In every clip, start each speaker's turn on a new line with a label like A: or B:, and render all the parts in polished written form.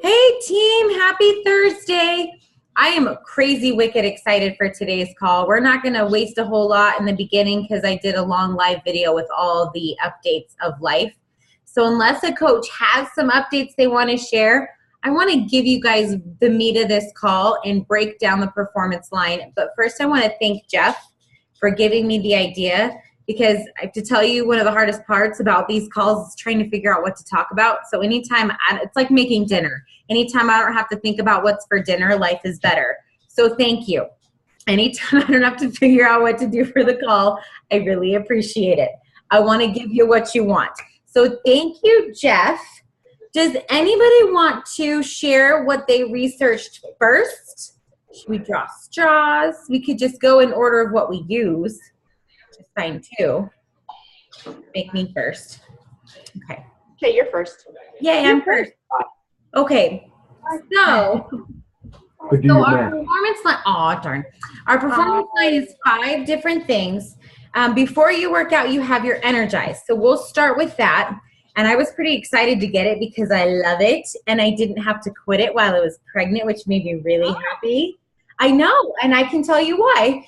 A: Hey team, happy Thursday. I am crazy wicked excited for today's call. We're not going to waste a whole lot in the beginning because I did a long live video with all the updates of life. So unless a coach has some updates they want to share, I want to give you guys the meat of this call and break down the performance line. But first I want to thank Jeff for giving me the idea, because I have to tell you, one of the hardest parts about these calls is trying to figure out what to talk about. So anytime, it's like making dinner. Anytime I don't have to think about what's for dinner, life is better. So thank you. Anytime I don't have to figure out what to do for the call, I really appreciate it. I want to give you what you want. So thank you, Jeff. Does anybody want to share what they researched first? Should we draw straws? We could just go in order of what we use. It's fine too. Make me first. Okay.
B: Okay, you're first.
A: Yay, I'm first. Okay. So our performance line, oh darn. Our performance line is 5 different things. Before you work out, you have your energize. So we'll start with that. And I was pretty excited to get it because I love it. And I didn't have to quit it while I was pregnant, which made me really happy. I know, and I can tell you why.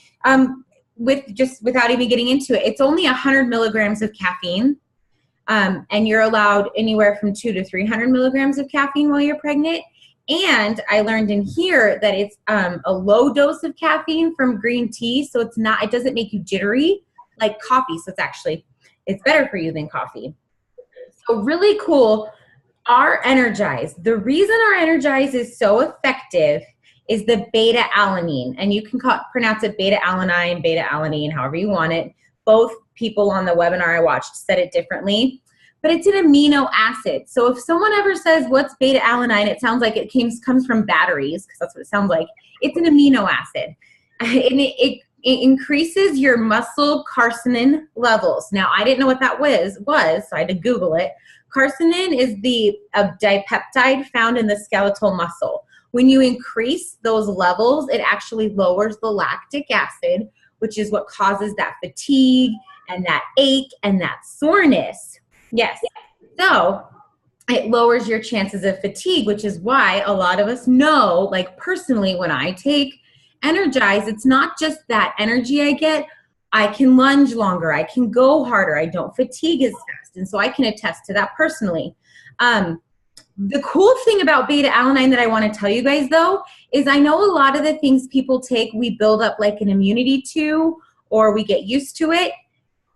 A: Without even getting into it, it's only 100 milligrams of caffeine, and you're allowed anywhere from 200 to 300 milligrams of caffeine while you're pregnant. And I learned in here that it's a low dose of caffeine from green tea, so it doesn't make you jittery like coffee. So it's better for you than coffee. So really cool. Our Energize. The reason our Energize is so effective is the beta-alanine, and you can pronounce it beta-alanine, beta-alanine, however you want it. Both people on the webinar I watched said it differently, but it's an amino acid. So if someone ever says, what's beta-alanine, it sounds like it comes from batteries, because that's what it sounds like. It's an amino acid. And it increases your muscle carcinogen levels. Now, I didn't know what that was, so I had to Google it. Carcinogen is a dipeptide found in the skeletal muscle. When you increase those levels, it actually lowers the lactic acid, which is what causes that fatigue and that ache and that soreness. Yes. So it lowers your chances of fatigue, which is why a lot of us know, like personally, when I take Energize, it's not just that energy I get. I can lunge longer. I can go harder. I don't fatigue as fast. And so I can attest to that personally. The cool thing about beta-alanine that I want to tell you guys, though, is I know a lot of the things people take, we build up like an immunity to, or we get used to it.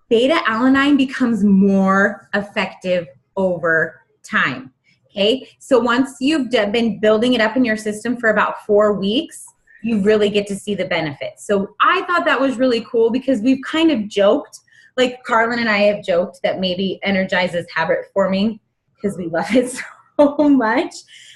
A: Beta-alanine becomes more effective over time. Okay, so once you've been building it up in your system for about 4 weeks, you really get to see the benefits. So I thought that was really cool because we've kind of joked, like Carlin and I have joked that maybe Energize is habit forming because we love it so much.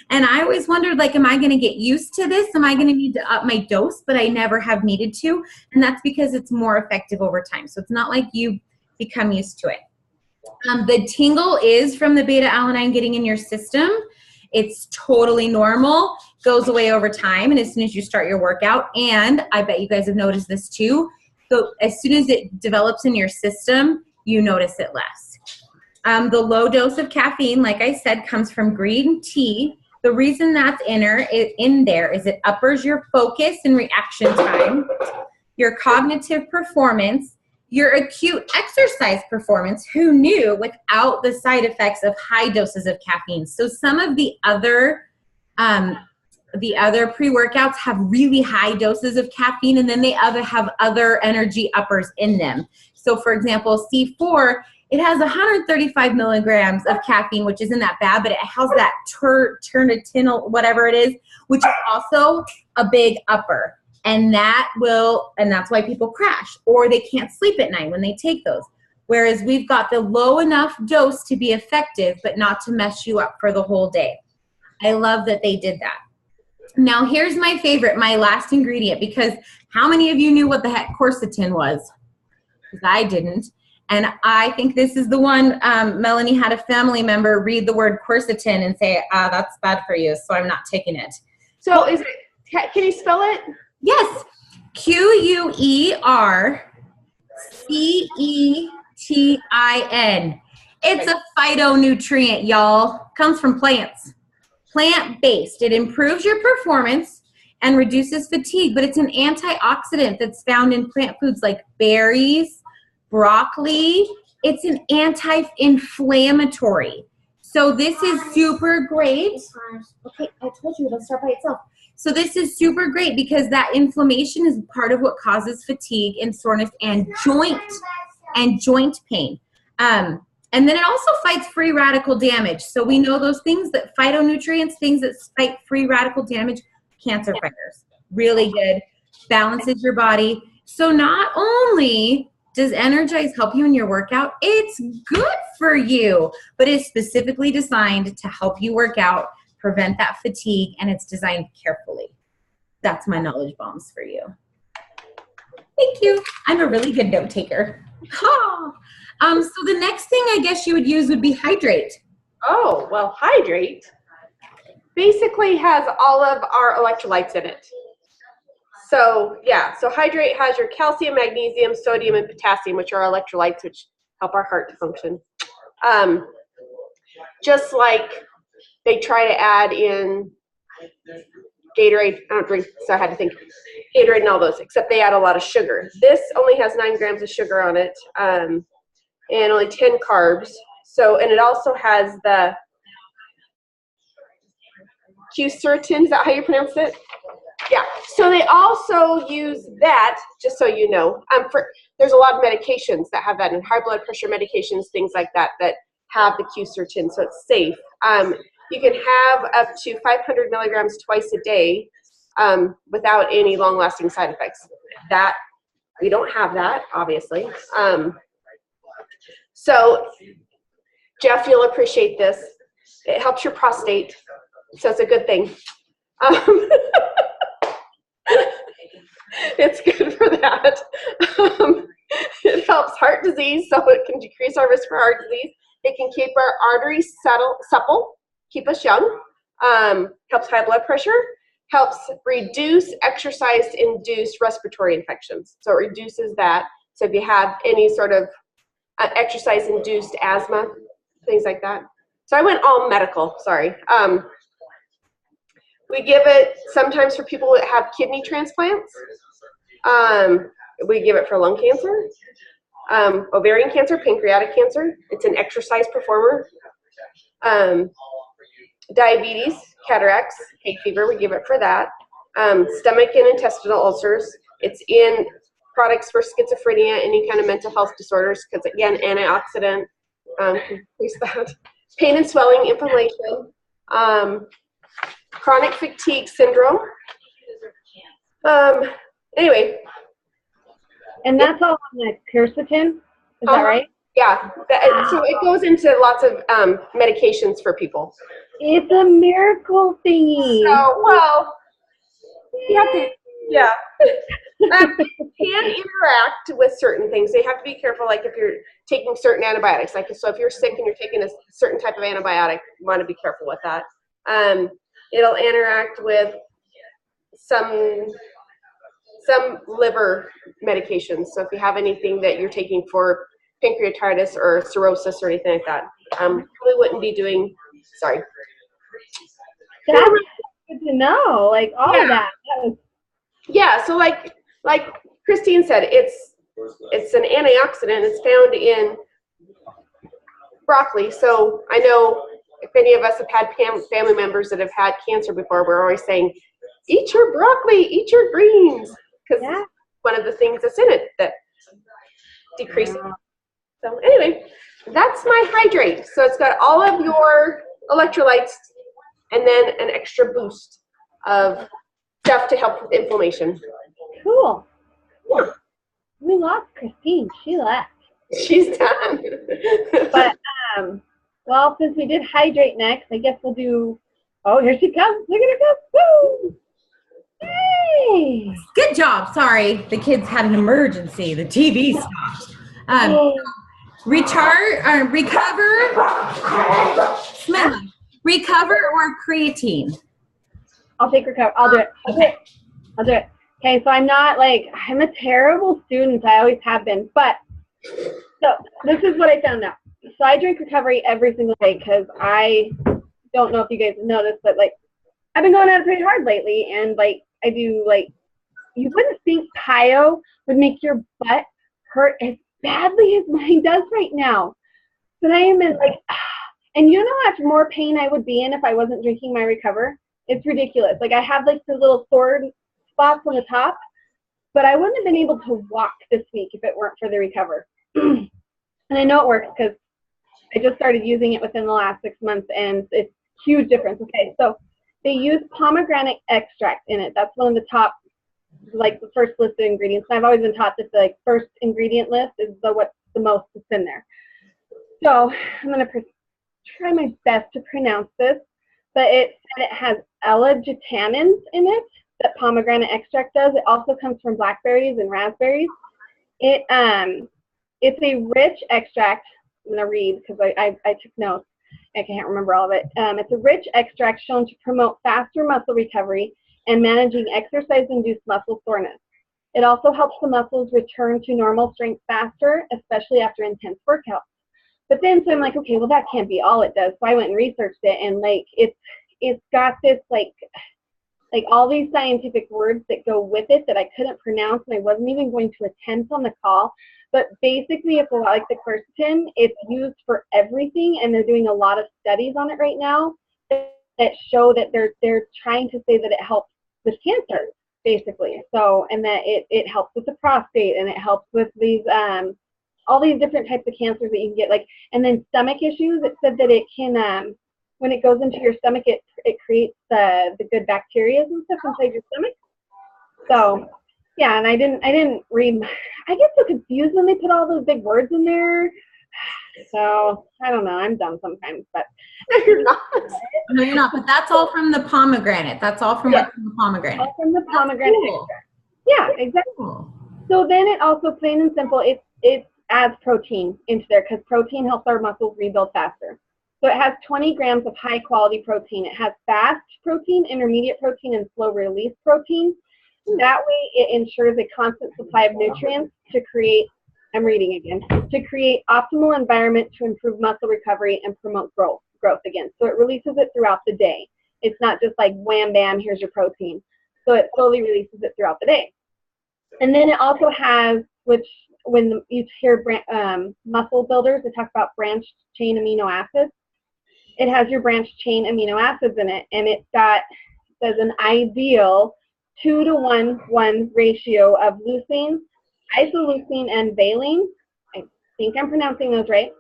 A: And I always wondered, like, am I going to get used to this? Am I going to need to up my dose? But I never have needed to. And that's because it's more effective over time. So it's not like you become used to it. The tingle is from the beta-alanine getting in your system. It's totally normal, goes away over time, and as soon as you start your workout, and I bet you guys have noticed this too, so as soon as it develops in your system, you notice it less. The low dose of caffeine, like I said, comes from green tea. The reason that's in there is it uppers your focus and reaction time, your cognitive performance, your acute exercise performance, who knew, without the side effects of high doses of caffeine. So some of the other pre-workouts have really high doses of caffeine, and then they have other energy uppers in them. So for example, C4, it has 135 milligrams of caffeine, which isn't that bad, but it has that ternitinol, whatever it is, which is also a big upper. And that's why people crash or they can't sleep at night when they take those. Whereas we've got the low enough dose to be effective, but not to mess you up for the whole day. I love that they did that. Now here's my favorite, my last ingredient, because how many of you knew what the heck quercetin was? Because I didn't. And I think this is the one, Melanie had a family member read the word quercetin and say, that's bad for you, so I'm not taking it.
B: So can you spell it?
A: Yes, Quercetin. It's a phytonutrient, y'all. Comes from plants. plant-based. It improves your performance and reduces fatigue, but it's an antioxidant that's found in plant foods like berries, broccoli. It's an anti-inflammatory. So this is super great. Okay, I told you it'll start by itself. So this is super great because that inflammation is part of what causes fatigue and soreness and joint pain. And then it also fights free radical damage. So we know those things, that phytonutrients, things that fight free radical damage, cancer fighters. Really good. Balances your body. So not only does Energize help you in your workout, it's good for you, but it's specifically designed to help you work out, prevent that fatigue, and it's designed carefully. That's my knowledge bombs for you. Thank you. I'm a really good note taker. So the next thing I guess you would use would be Hydrate.
B: Oh, well, Hydrate basically has all of our electrolytes in it. So, yeah, so Hydrate has your calcium, magnesium, sodium, and potassium, which are electrolytes, which help our heart to function. Just like they try to add in Gatorade. I don't drink, so I had to think. Gatorade and all those, except they add a lot of sugar. This only has 9 grams of sugar on it, and only 10 carbs. So, and it also has the quercetin. Is that how you pronounce it? Yeah. So they also use that, just so you know. There's a lot of medications that have that, and high blood pressure medications, things like that, that have the quercetin, so it's safe. You can have up to 500 milligrams twice a day without any long-lasting side effects. That we don't have that, obviously. So, Jeff, you'll appreciate this. It helps your prostate, so it's a good thing. It's good for that. It helps heart disease, so it can decrease our risk for heart disease. It can keep our arteries supple, keep us young. Helps high blood pressure. Helps reduce exercise-induced respiratory infections. So it reduces that. So if you have any sort of exercise-induced asthma, things like that. So I went all medical, sorry. We give it sometimes for people that have kidney transplants. We give it for lung cancer, ovarian cancer, pancreatic cancer. It's an exercise performer. Diabetes, cataracts, hay fever, we give it for that. Stomach and intestinal ulcers. It's in products for schizophrenia, any kind of mental health disorders, because again, antioxidant, increase that. Pain and swelling, inflammation, chronic fatigue syndrome. Anyway.
C: And that's all on the quercetin, is that right?
B: Yeah, so it goes into lots of medications for people.
C: It's a miracle thingy.
B: So, well, you have to, yeah. Can interact with certain things. They have to be careful, like if you're taking certain antibiotics. Like, so if you're sick and you're taking a certain type of antibiotic, you want to be careful with that. It'll interact with some liver medications. So if you have anything that you're taking for pancreatitis or cirrhosis or anything like that, probably wouldn't be doing, sorry.
C: That's good to know, like all of that.
B: Yeah, so like Christine said, it's an antioxidant. It's found in broccoli. So I know if any of us have had family members that have had cancer before, we're always saying, eat your broccoli, eat your greens, because one of the things that's in it that decreases. So anyway, that's my Hydrate. So it's got all of your electrolytes and then an extra boost of stuff to help with inflammation.
C: Cool.
B: Yeah.
C: We lost Christine. She left.
B: She's done.
C: But, well, since we did Hydrate next, I guess we'll do, oh, here she comes. Look at her go. Woo! Hey!
A: Good job. Sorry, the kids had an emergency. The TV stopped. Recover or creatine?
C: I'll take recover. I'll do it. Okay, so I'm a terrible student. I always have been. But, so this is what I found out. So I drink recovery every single day because I don't know if you guys have noticed, but like I've been going at it pretty hard lately, and like I do like you wouldn't think Pio would make your butt hurt as badly as mine does right now. But I am in like, and you know how much more pain I would be in if I wasn't drinking my Recover? It's ridiculous. Like I have like the little sword spots on the top, but I wouldn't have been able to walk this week if it weren't for the Recover. And I know it works because I just started using it within the last 6 months, and it's a huge difference. Okay, so they use pomegranate extract in it. That's one of the top, like the first list of ingredients. And I've always been taught that the like first ingredient list is what's the most that's in there. So I'm going to try my best to pronounce this, but it has L-glutamins in it that pomegranate extract does. It also comes from blackberries and raspberries. It's a rich extract. I'm going to read because I took notes. I can't remember all of it. It's a rich extract shown to promote faster muscle recovery and managing exercise-induced muscle soreness. It also helps the muscles return to normal strength faster, especially after intense workouts. But then, so I'm like, okay, well, that can't be all it does. So I went and researched it, and like it's got this like all these scientific words that go with it that I couldn't pronounce, and I wasn't even going to attempt on the call. But basically, it's a lot like the quercetin. It's used for everything, and they're doing a lot of studies on it right now that show that they're trying to say that it helps with cancer, basically. So, and that it helps with the prostate, and it helps with these all these different types of cancers that you can get, like, and then stomach issues. It said that it can, when it goes into your stomach, it creates the good bacteria and stuff inside your stomach. So, yeah, and I didn't read. I get so confused when they put all those big words in there. So I don't know. I'm dumb sometimes, but
B: No, you're not.
A: No, you're not. But that's all from the pomegranate. That's all from what's in the pomegranate.
C: All from the pomegranate
A: Cool.
C: extract. Yeah, exactly.
A: Cool.
C: So then it also, plain and simple, it adds protein into there because protein helps our muscles rebuild faster. So it has 20 grams of high quality protein. It has fast protein, intermediate protein, and slow release protein. That way it ensures a constant supply of nutrients to create, I'm reading again, to create optimal environment to improve muscle recovery and promote growth again. So it releases it throughout the day. It's not just like wham bam, here's your protein. So it slowly releases it throughout the day. And then it also has, which when you hear muscle builders, they talk about branched chain amino acids. It has your branched chain amino acids in it, and it says an ideal 2-to-1 ratio of leucine, isoleucine, and valine. I think I'm pronouncing those right.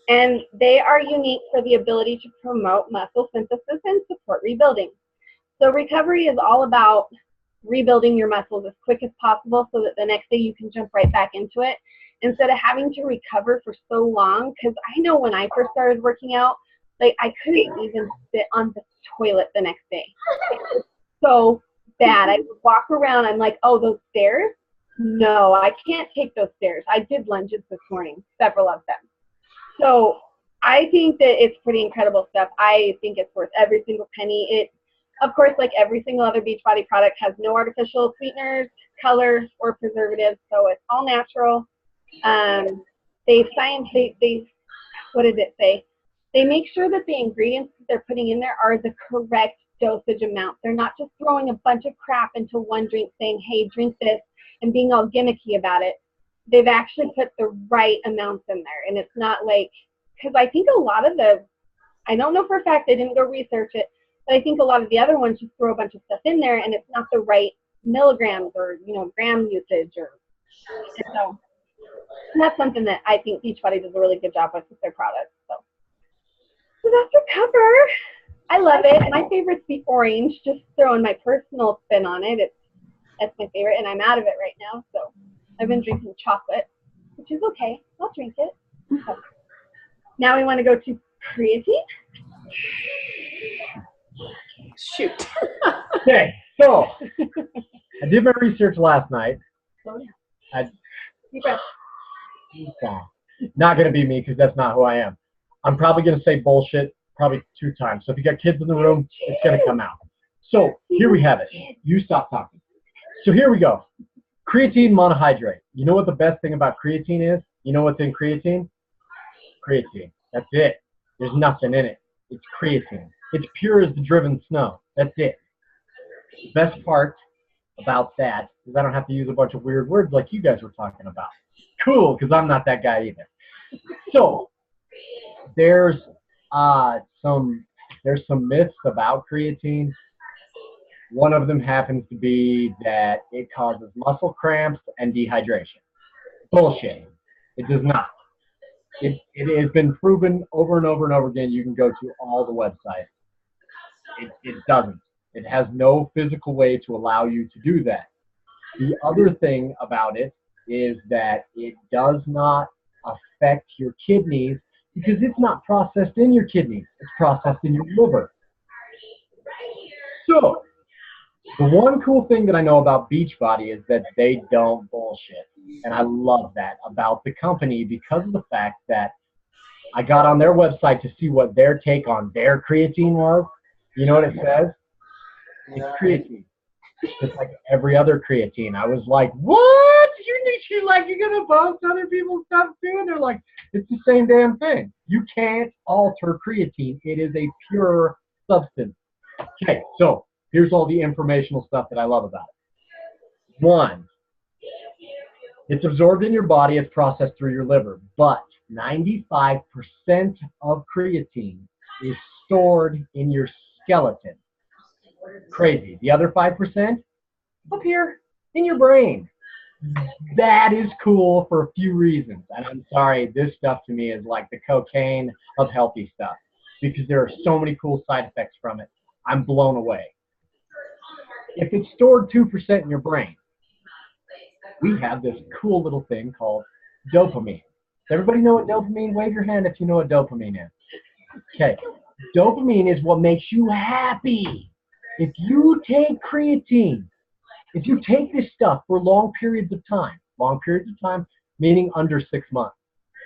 C: And they are unique for the ability to promote muscle synthesis and support rebuilding. So recovery is all about rebuilding your muscles as quick as possible so that the next day you can jump right back into it instead of having to recover for so long. Because I know when I first started working out, like I couldn't even sit on the toilet the next day. It was so bad. I would walk around, I'm like, oh, those stairs? No, I can't take those stairs. I did lunges this morning, several of them. So I think that it's pretty incredible stuff. I think it's worth every single penny. It, of course, like every single other Beachbody product, has no artificial sweeteners, colors, or preservatives, so it's all natural. What did it say? They make sure that the ingredients that they're putting in there are the correct dosage amount. They're not just throwing a bunch of crap into one drink saying, hey, drink this, and being all gimmicky about it. They've actually put the right amounts in there. And it's not like, because I think a lot of I don't know for a fact, I didn't go research it, but I think a lot of the other ones just throw a bunch of stuff in there and it's not the right milligrams or, gram usage. So that's something that I think Beachbody does a really good job with their products. So that's Recover. I love it. My favorite's the orange, just throwing my personal spin on it. That's my favorite, and I'm out of it right now. So I've been drinking chocolate, which is okay. I'll drink it. So now we want to go to creatine.
B: Shoot.
D: Okay, so I did my research last night.
C: Oh, yeah. Deep breath.
D: Not going to be me because that's not who I am. I'm probably going to say bullshit probably 2 times. So if you got kids in the room, it's going to come out. So here we have it. You stop talking. So here we go. Creatine monohydrate. You know what the best thing about creatine is? You know what's in creatine? Creatine. That's it. There's nothing in it. It's creatine. It's pure as the driven snow. That's it. The best part about that is I don't have to use a bunch of weird words like you guys were talking about. Cool, because I'm not that guy either. So there's some myths about creatine. One of them happens to be that it causes muscle cramps and dehydration. Bullshit. It does not. It has been proven over and over and over again. You can go to all the websites. It doesn't. It has no physical way to allow you to do that. The other thing about it is that it does not affect your kidneys because it's not processed in your kidneys. It's processed in your liver. So, the one cool thing that I know about Beachbody is that they don't bullshit. And I love that about the company because of the fact that I got on their website to see what their take on their creatine was. You know what it says? It's creatine. Just like every other creatine. I was like, what? You're gonna post other people's stuff too? And they're like, it's the same damn thing. You can't alter creatine. It is a pure substance. Okay, so here's all the informational stuff that I love about it. One, it's absorbed in your body, it's processed through your liver, but 95% of creatine is stored in your skeleton. Crazy. The other 5% up here in your brain. That is cool for a few reasons. And I'm sorry, this stuff to me is like the cocaine of healthy stuff because there are so many cool side effects from it. I'm blown away. If it's stored 2% in your brain, we have this cool little thing called dopamine. Does everybody know what dopamine? Wave your hand if you know what dopamine is. Okay. Dopamine is what makes you happy. If you take creatine, if you take this stuff for long periods of time meaning under 6 months,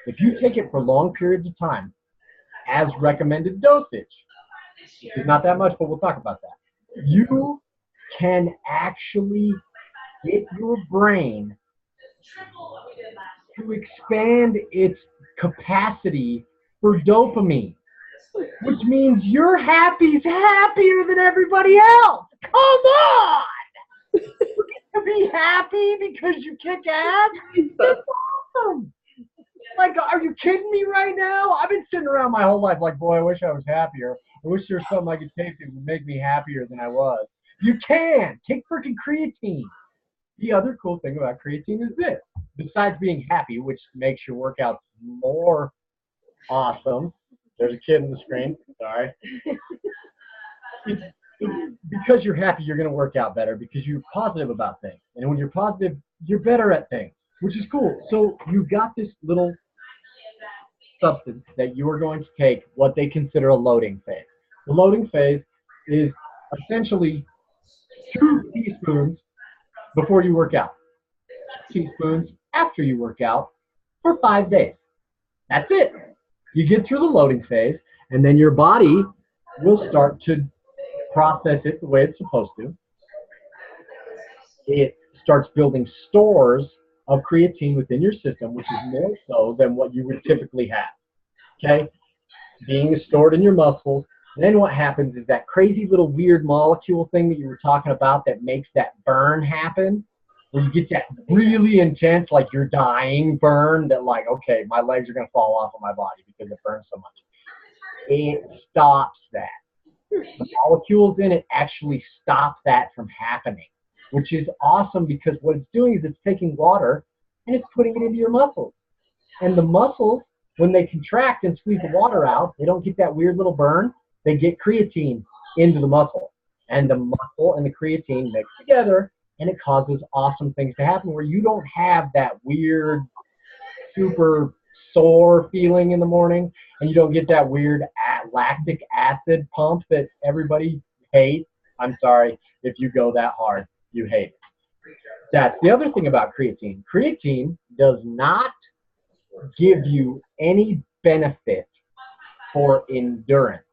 D: if you take it for long periods of time, as recommended dosage, it's not that much, but we'll talk about that. You can actually get your brain to expand its capacity for dopamine, which means your happy's happier than everybody else. Come on! You get to be happy because you kick ass? That's awesome! Like, are you kidding me right now? I've been sitting around my whole life like, boy, I wish I was happier. I wish there was something I could take that would make me happier than I was. You can! Take freaking creatine. The other cool thing about creatine is this. Besides being happy, which makes your workouts more awesome. There's a kid on the screen. Sorry. Because you're happy, you're going to work out better because you're positive about things. And when you're positive, you're better at things, which is cool. So you've got this little substance that you are going to take what they consider a loading phase. The loading phase is essentially 2 teaspoons before you work out, 2 teaspoons after you work out for 5 days. That's it. You get through the loading phase, and then your body will start to process it the way it's supposed to. It starts building stores of creatine within your system, which is more so than what you would typically have. Okay? Being stored in your muscles. And then what happens is that crazy little weird molecule thing that you were talking about that makes that burn happen, where you get that really intense, like you're dying burn that like, okay, my legs are going to fall off of my body because it burns so much. It stops that. The molecules in it actually stop that from happening, which is awesome because what it's doing is it's taking water and it's putting it into your muscles. And the muscles, when they contract and squeeze the water out, they don't get that weird little burn. They get creatine into the muscle. And the muscle and the creatine mix together, and it causes awesome things to happen where you don't have that weird, super sore feeling in the morning, and you don't get that weird lactic acid pump that everybody hates. I'm sorry, if you go that hard, you hate it. That's the other thing about creatine. Creatine does not give you any benefit for endurance.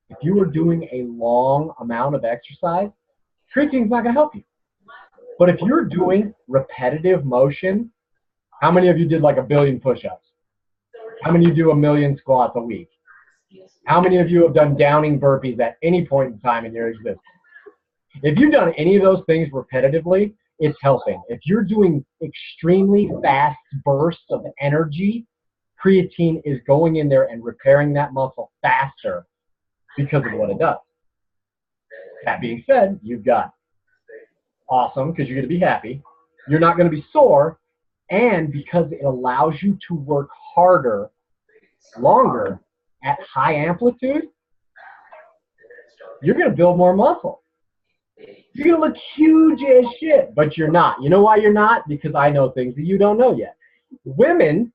D: If you are doing a long amount of exercise, creatine is not going to help you. But if you're doing repetitive motion, how many of you did like 1 billion push-ups? How many of you do 1 million squats a week? How many of you have done downing burpees at any point in time in your existence? If you've done any of those things repetitively, it's helping. If you're doing extremely fast bursts of energy, creatine is going in there and repairing that muscle faster because of what it does. That being said, you've got awesome, because you're going to be happy. You're not going to be sore, and because it allows you to work harder, longer, at high amplitude, you're going to build more muscle. You're going to look huge as shit, but you're not. You know why you're not? Because I know things that you don't know yet. Women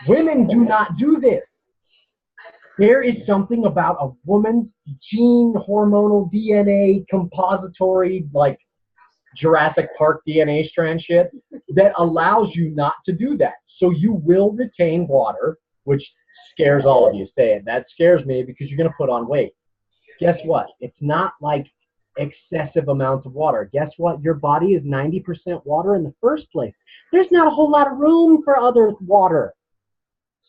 D: do not do this. There is something about a woman's gene, hormonal DNA, compository, like Jurassic Park DNA strand shit, that allows you not to do that. So you will retain water, which scares all of you. Say it. That scares me because you're going to put on weight. Guess what? It's not like excessive amounts of water. Guess what? Your body is 90% water in the first place. There's not a whole lot of room for other water.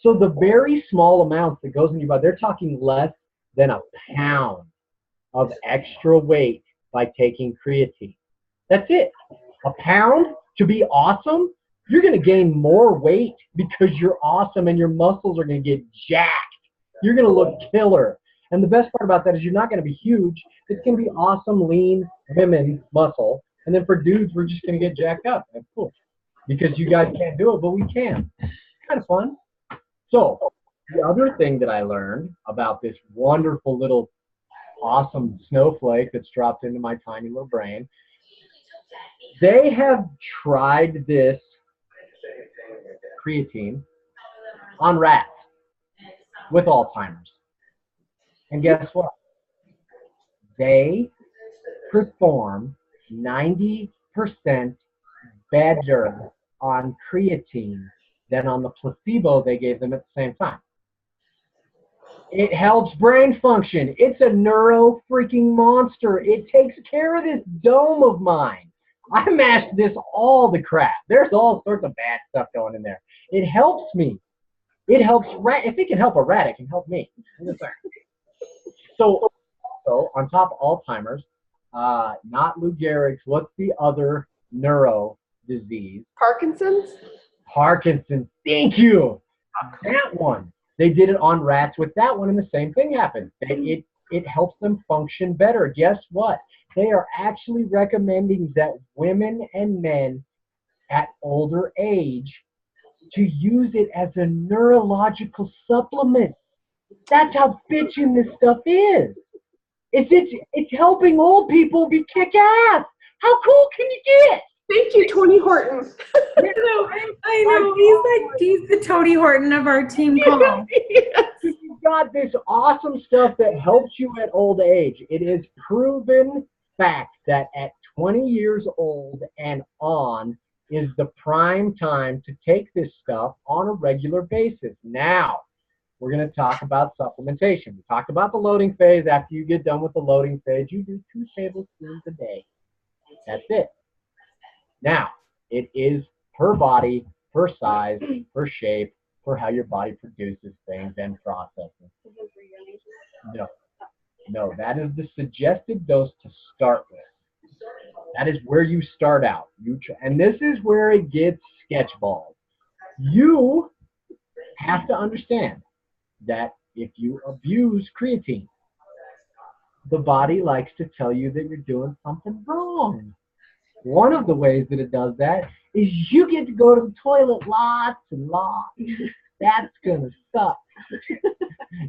D: So the very small amounts that goes in your body, they're talking less than a pound of extra weight by taking creatine. That's it. A pound to be awesome, you're going to gain more weight because you're awesome and your muscles are going to get jacked. You're going to look killer. And the best part about that is you're not going to be huge. It's going to be awesome, lean women muscle. And then for dudes, we're just going to get jacked up. That's cool. Because you guys can't do it, but we can. It's kind of fun. So the other thing that I learned about this wonderful little awesome snowflake that's dropped into my tiny little brain, they have tried this creatine on rats with Alzheimer's. And guess what? They perform 90% better on creatine than on the placebo they gave them at the same time. It helps brain function. It's a neuro freaking monster. It takes care of this dome of mine. I mashed this all the crap. There's all sorts of bad stuff going in there. It helps me. It helps rat. If it can help a rat, it can help me. So on top of Alzheimer's, not Lou Gehrig's, what's the other neuro disease?
B: Parkinson's?
D: Parkinson's. Thank you. That one. They did it on rats with that one, and the same thing happened. It helps them function better. Guess what? They are actually recommending that women and men at older age to use it as a neurological supplement. That's how bitchin' this stuff is. It's helping old people be kick-ass. How cool can you get?
B: Thank you, Tony Horton.
A: I know. He's the Tony Horton of our team call.
D: Yes. You've got this awesome stuff that helps you at old age. It is proven fact that at 20 years old and on is the prime time to take this stuff on a regular basis. Now, we're going to talk about supplementation. We talked about the loading phase. After you get done with the loading phase, you do 2 tablespoons a day. That's it. Now, it is per body, per size, per shape, for how your body produces things and processes. No, that is the suggested dose to start with. That is where you start out. And this is where it gets sketchball. You have to understand that if you abuse creatine, the body likes to tell you that you're doing something wrong. One of the ways that it does that is you get to go to the toilet lots and lots. That's going to suck.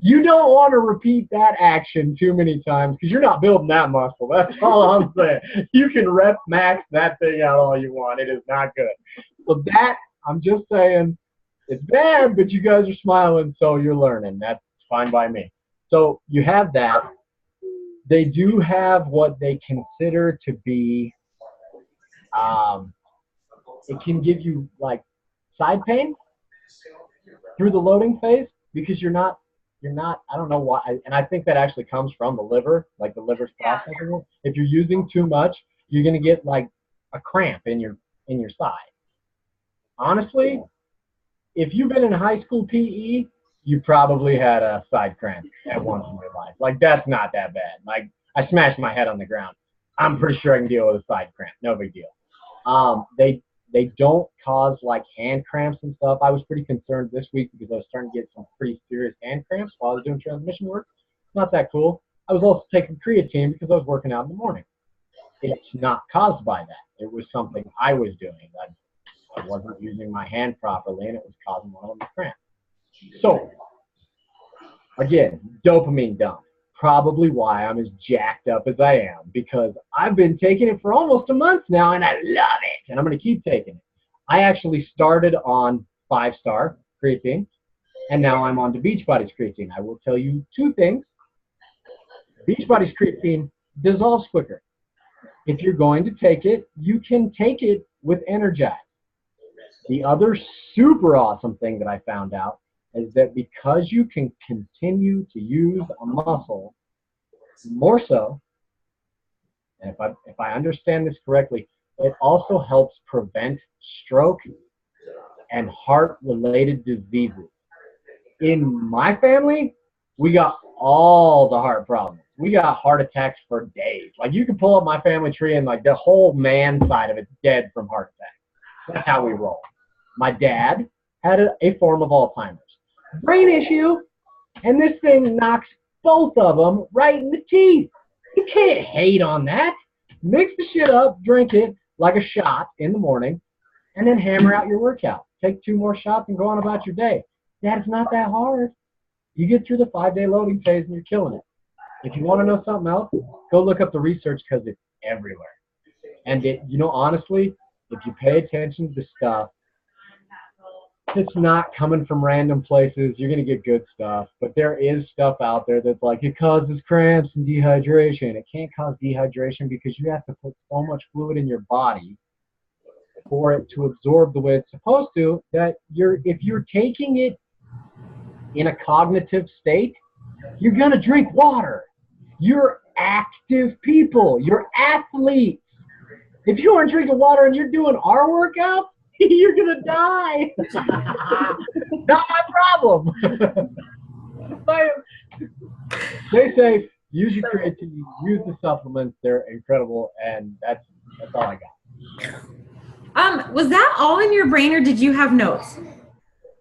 D: You don't want to repeat that action too many times because you're not building that muscle. That's all I'm saying. You can rep max that thing out all you want. It is not good. So that, I'm just saying, it's bad, but you guys are smiling, so you're learning. That's fine by me. So you have that. They do have what they consider to be, it can give you like side pain through the loading phase because you're not, I don't know why, and I think that actually comes from the liver, like the liver's processing it. If you're using too much, you're going to get like a cramp in your side. Honestly, if you've been in high school PE, you probably had a side cramp at once in your life. Like, that's not that bad. Like, I smashed my head on the ground. I'm pretty sure I can deal with a side cramp. No big deal. They don't cause like hand cramps and stuff. I was pretty concerned this week because I was starting to get some pretty serious hand cramps while I was doing transmission work. Not that cool. I was also taking creatine because I was working out in the morning. It's not caused by that. It was something I was doing. I wasn't using my hand properly, and it was causing one of them to cramp. So, again, dopamine dump. Probably why I'm as jacked up as I am, because I've been taking it for almost a month now, and I love it, and I'm going to keep taking it. I actually started on 5-star creatine, and now I'm on to Beachbody's creatine. I will tell you two things. Beachbody's creatine dissolves quicker. If you're going to take it, you can take it with Energize. The other super awesome thing that I found out is that because you can continue to use a muscle more so, and if I understand this correctly, it also helps prevent stroke and heart-related diseases. In my family, we got all the heart problems. We got heart attacks for days. Like, you can pull up my family tree and like the whole man side of it's dead from heart attacks. That's how we roll. My dad had a form of Alzheimer's. Brain issue, and this thing knocks both of them right in the teeth. You can't hate on that. Mix the shit up, drink it like a shot in the morning, and then hammer out your workout. Take 2 more shots and go on about your day. That's not that hard. You get through the 5-day loading phase and you're killing it. If you want to know something else, go look up the research because it's everywhere. And honestly, if you pay attention to stuff, it's not coming from random places. You're going to get good stuff. But there is stuff out there that's like, it causes cramps and dehydration. It can't cause dehydration because you have to put so much fluid in your body for it to absorb the way it's supposed to, that if you're taking it in a cognitive state, you're going to drink water. You're active people. You're athletes. If you aren't drinking water and you're doing our workout, you're going to die. Not my problem. Stay safe. Use your creatine. Use the supplements. They're incredible. And that's all I got.
A: Was that all in your brain, or did you have notes?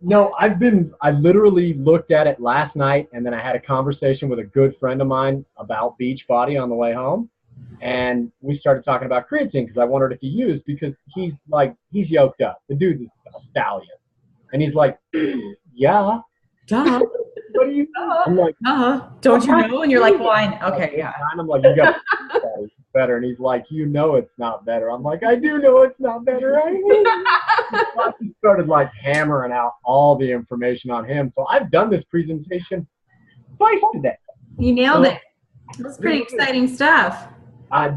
D: No, I literally looked at it last night, and then I had a conversation with a good friend of mine about Beachbody on the way home. And we started talking about creatine because I wondered if he used, because he's yoked up. The dude's a stallion. And he's like, yeah.
A: Duh.
D: What do you know? I'm like,
A: don't you know? And you're like, wine. Okay, yeah.
D: And I'm like, you got it's better. And he's like, it's not better. I'm like, I do know it's not better. He started like hammering out all the information on him. So I've done this presentation twice today.
A: You nailed it. That's pretty exciting stuff.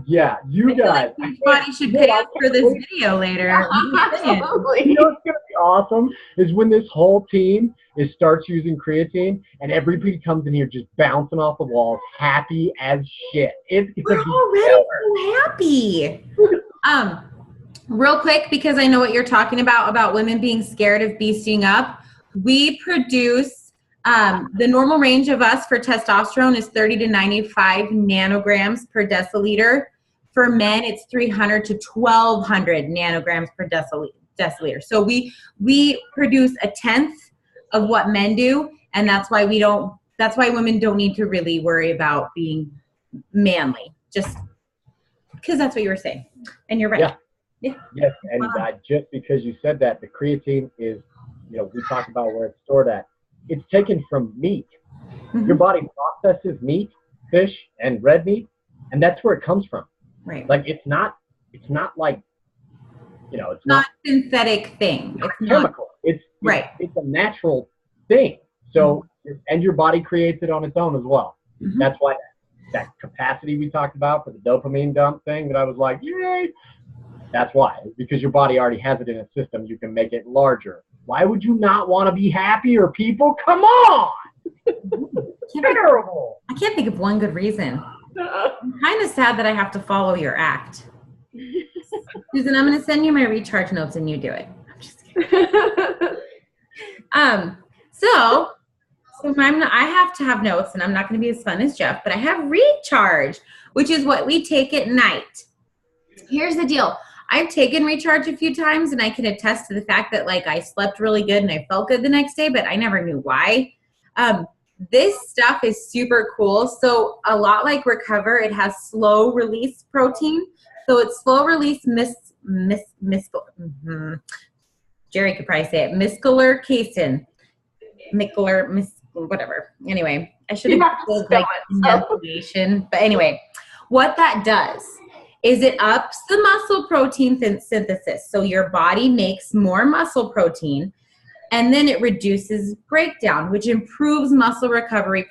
D: Yeah, you guys.
A: Beachbody should pay us for this video later.
B: Absolutely.
D: You know what's going to be awesome is when this whole team starts using creatine and everybody comes in here just bouncing off the walls, happy as shit.
A: We're already so happy. Real quick, because I know what you're talking about women being scared of beasting up. We produce the normal range of us for testosterone is 30 to 95 nanograms per deciliter. For men, it's 300 to 1200 nanograms per deciliter. So we produce a tenth of what men do, and that's why women don't need to really worry about being manly, just because that's what you were saying. And you're right.
D: Yeah. Yes, and just because you said that, the creatine is, we talk about where it's stored at. It's taken from meat. Mm-hmm. Your body processes meat, fish, and red meat, and that's where it comes from.
A: Right.
D: Like, it's not like, it's
A: not synthetic thing.
D: It's chemical. It's a natural thing. So, and your body creates it on its own as well. Mm-hmm. That's why that capacity we talked about for the dopamine dump thing that I was like, yay. That's why. Because your body already has it in a system. You can make it larger. Why would you not want to be happier, people? Come on! Terrible.
A: I can't think of one good reason. I'm kind of sad that I have to follow your act. Susan, I'm going to send you my recharge notes and you do it. I'm just kidding. So, So I have to have notes, and I'm not going to be as fun as Jeff, but I have Recharge, which is what we take at night. Here's the deal. I've taken Recharge a few times, and I can attest to the fact that like I slept really good and I felt good the next day, but I never knew why. This stuff is super cool. So a lot like Recover, it has slow release protein. So it's slow release Jerry could probably say it. Muscular casein. Whatever. Anyway, I should have said like enunciation. But anyway, what that does is it ups the muscle protein synthesis. So your body makes more muscle protein, and then it reduces breakdown, which improves muscle recovery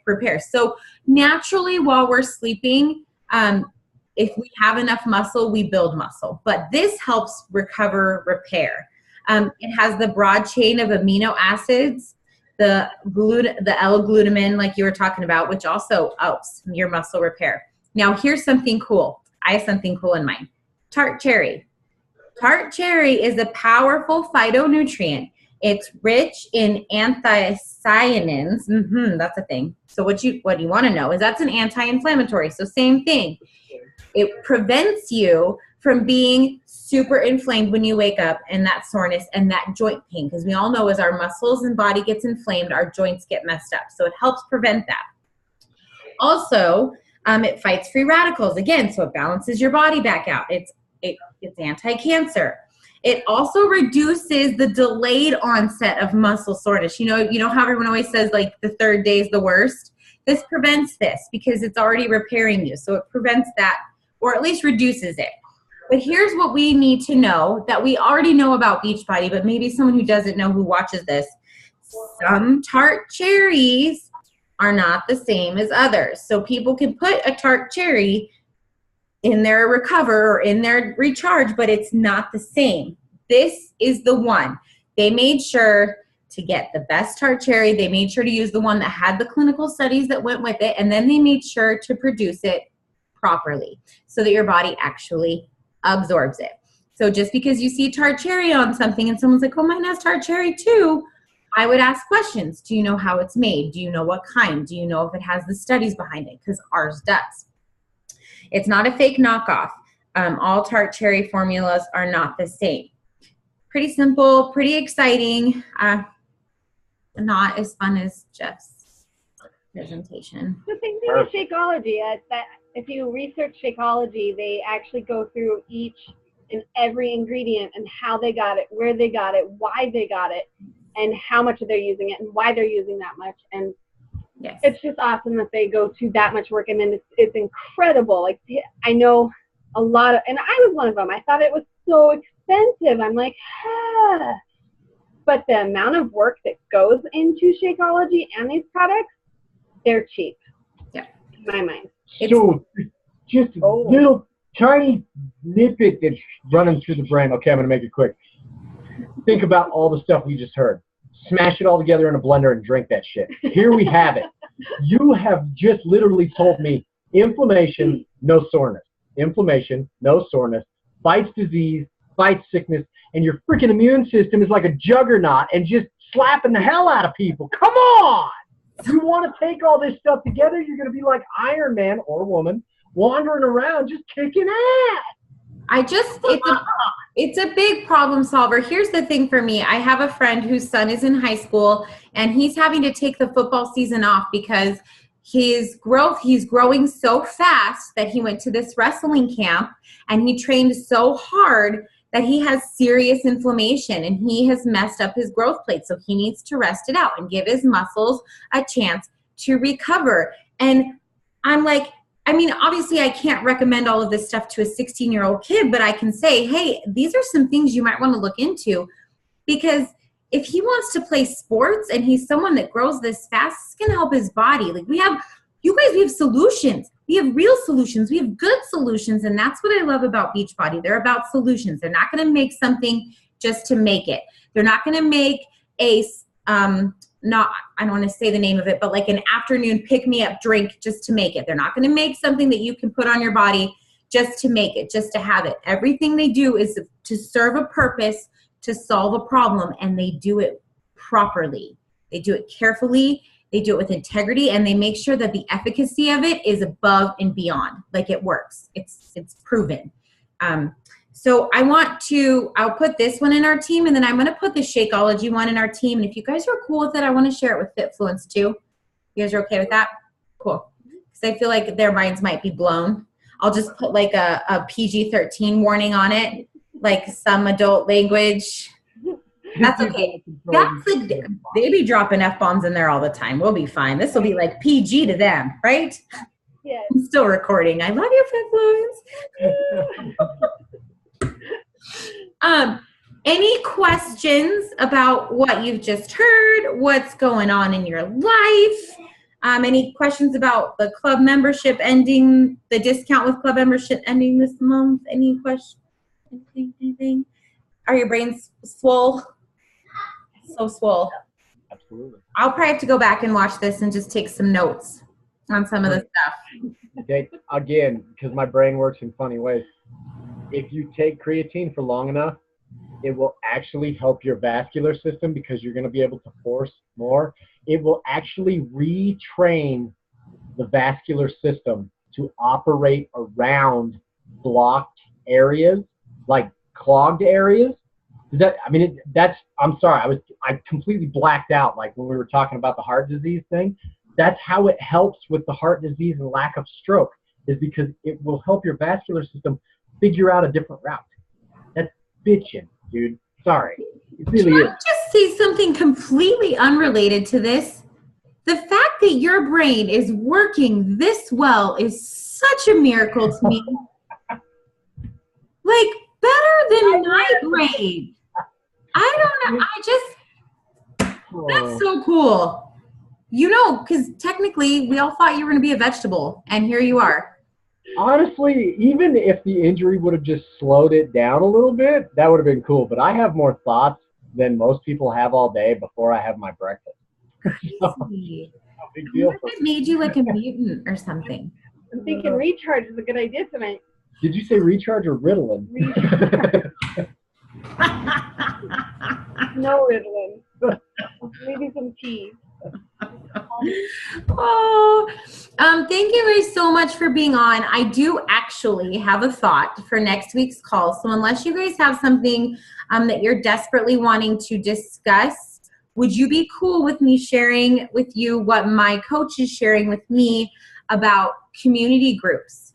A: repair. So naturally, while we're sleeping, if we have enough muscle, we build muscle. But this helps recover repair. It has the broad chain of amino acids, the L-glutamine, like you were talking about, which also helps your muscle repair. Now, here's something cool. I have something cool in mind. Tart cherry. Tart cherry is a powerful phytonutrient. It's rich in anthocyanins. That's a thing. So what you want to know is that's an anti-inflammatory. So same thing. It prevents you from being super inflamed when you wake up, and that soreness and that joint pain. Because we all know as our muscles and body gets inflamed, our joints get messed up. So it helps prevent that. Also, it fights free radicals again, so it balances your body back out. It's anti-cancer. It also reduces the delayed onset of muscle soreness. You know how everyone always says like the third day is the worst? This prevents this because it's already repairing you. So it prevents that, or at least reduces it. But here's what we need to know that we already know about Beachbody, but maybe someone who doesn't know who watches this. Some tart cherries are not the same as others. So people can put a tart cherry in their Recover or in their Recharge, but it's not the same. This is the one. They made sure to get the best tart cherry. They made sure to use the one that had the clinical studies that went with it, and then they made sure to produce it properly so that your body actually absorbs it. So just because you see tart cherry on something and someone's like, oh, mine has tart cherry too, I would ask questions. Do you know how it's made? Do you know what kind? Do you know if it has the studies behind it? Because ours does. It's not a fake knockoff. All tart cherry formulas are not the same. Pretty simple, pretty exciting. Not as fun as Jeff's presentation.
C: The same thing with Shakeology. That if you research Shakeology, they actually go through each and every ingredient and how they got it, where they got it, why they got it, and how much they're using it and why they're using that much. And
A: yes,
C: it's just awesome that they go to that much work, and then it's incredible. Like I know a lot of, and I was one of them. I thought it was so expensive. I'm like, but the amount of work that goes into Shakeology and these products, they're cheap.
A: Yeah,
C: in my mind.
D: So just a little tiny snippet that's running through the brain. Okay, I'm going to make it quick. Think about all the stuff we just heard. Smash it all together in a blender and drink that shit. Here we have it. You have just literally told me inflammation, no soreness. Inflammation, no soreness. Fights disease, fights sickness, and your freaking immune system is like a juggernaut and just slapping the hell out of people. Come on! You want to take all this stuff together, you're going to be like Iron Man or woman wandering around just kicking ass.
A: It's a big problem solver. Here's the thing for me. I have a friend whose son is in high school, and he's having to take the football season off because he's growing so fast that he went to this wrestling camp and he trained so hard that he has serious inflammation and he has messed up his growth plate. So he needs to rest it out and give his muscles a chance to recover. And I'm like, I mean, obviously I can't recommend all of this stuff to a 16-year-old kid, but I can say, hey, these are some things you might want to look into, because if he wants to play sports and he's someone that grows this fast, it's going to help his body. Like we have solutions. We have real solutions. We have good solutions. And that's what I love about Beachbody. They're about solutions. They're not going to make something just to make it. They're not going to make a, I don't want to say the name of it, but like an afternoon pick-me-up drink just to make it. They're not going to make something that you can put on your body just to make it, just to have it. Everything they do is to serve a purpose, to solve a problem, and they do it properly. They do it carefully, They do it with integrity, and they make sure that the efficacy of it is above and beyond. Like it works. It's proven. So I'll put this one in our team, and then I'm going to put the Shakeology one in our team. And if you guys are cool with it, I want to share it with FitFluence too. You guys are okay with that? Cool. Because I feel like their minds might be blown. I'll just put like a PG-13 warning on it, like some adult language. That's okay. They be dropping F-bombs in there all the time. We'll be fine. This will be like PG to them, right?
C: Yes.
A: I'm still recording. I love you, FitFluence. Any questions about what you've just heard? What's going on in your life? Any questions about the club membership ending, the discount with club membership ending this month? Any questions? Anything? Are your brains swole? So swole.
D: Absolutely.
A: I'll probably have to go back and watch this and just take some notes on some of the stuff.
D: Okay, again, because my brain works in funny ways. If you take creatine for long enough, it will actually help your vascular system because you're going to be able to force more. It will actually retrain the vascular system to operate around blocked areas, like clogged areas. I'm sorry, I completely blacked out, like when we were talking about the heart disease thing. That's how it helps with the heart disease and lack of stroke, is because it will help your vascular system figure out a different route. That's bitching, dude. Sorry. It really is.
A: Can I just say something completely unrelated to this? The fact that your brain is working this well is such a miracle to me. Like, better than my brain. I don't know. That's so cool. You know, because technically we all thought you were going to be a vegetable, and here you are.
D: Honestly, even if the injury would have just slowed it down a little bit, that would have been cool. But I have more thoughts than most people have all day before I have my breakfast. So, no big deal.
A: It made you like a mutant or something.
C: I'm thinking recharge is a good idea tonight.
D: Did you say recharge or Ritalin?
C: No Ritalin. Maybe some tea.
A: Thank you guys so much for being on. I do actually have a thought for next week's call. So unless you guys have something that you're desperately wanting to discuss, would you be cool with me sharing with you what my coach is sharing with me about community groups?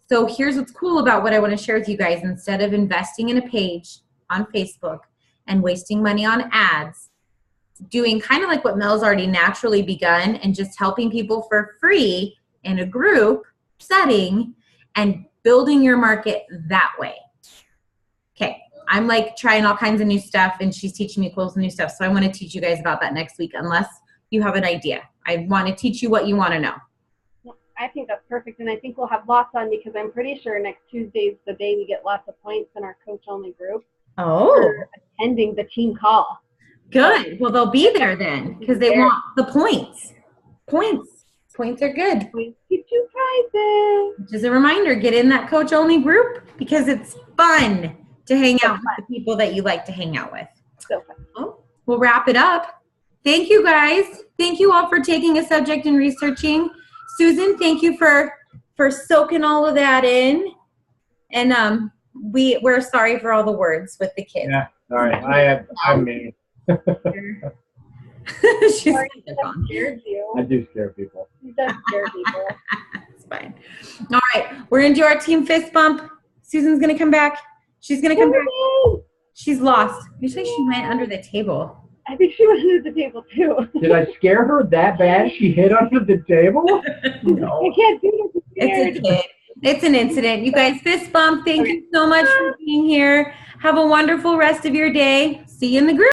A: So here's what's cool about what I want to share with you guys. Instead of investing in a page on Facebook and wasting money on ads, doing kind of like what Mel's already naturally begun and just helping people for free in a group setting and building your market that way. Okay, I'm like trying all kinds of new stuff, and she's teaching me cool new stuff. So I want to teach you guys about that next week, unless you have an idea. I want to teach you what you want to know.
C: I think that's perfect, and I think we'll have lots on because I'm pretty sure next Tuesday is the day we get lots of points in our coach-only group. For attending the team call.
A: Good. Well, they'll be there then because they want the points. Points are good.
C: Points get you prizes.
A: Just a reminder, get in that coach-only group because it's fun to hang out with the people that you like to hang out with.
C: So fun.
A: Well, we'll wrap it up. Thank you, guys. Thank you all for taking a subject and researching. Susan, thank you for soaking all of that in. And we're sorry for all the words with the kids.
D: Yeah, sorry. I'm mean.
A: She's
C: Sorry, that scared you.
D: I do scare people.
C: He does scare people.
A: It's fine. All right, we're gonna do our team fist bump. Susan's gonna come back. She's gonna come back. She's lost. You say she went under the table.
C: I think she went under the table too.
D: Did I scare her that bad? She hid under the table?
C: No. I can't do this.
A: It's a kid. It's an incident. You guys, fist bump. Thank you so much for being here. Have a wonderful rest of your day. See you in the group.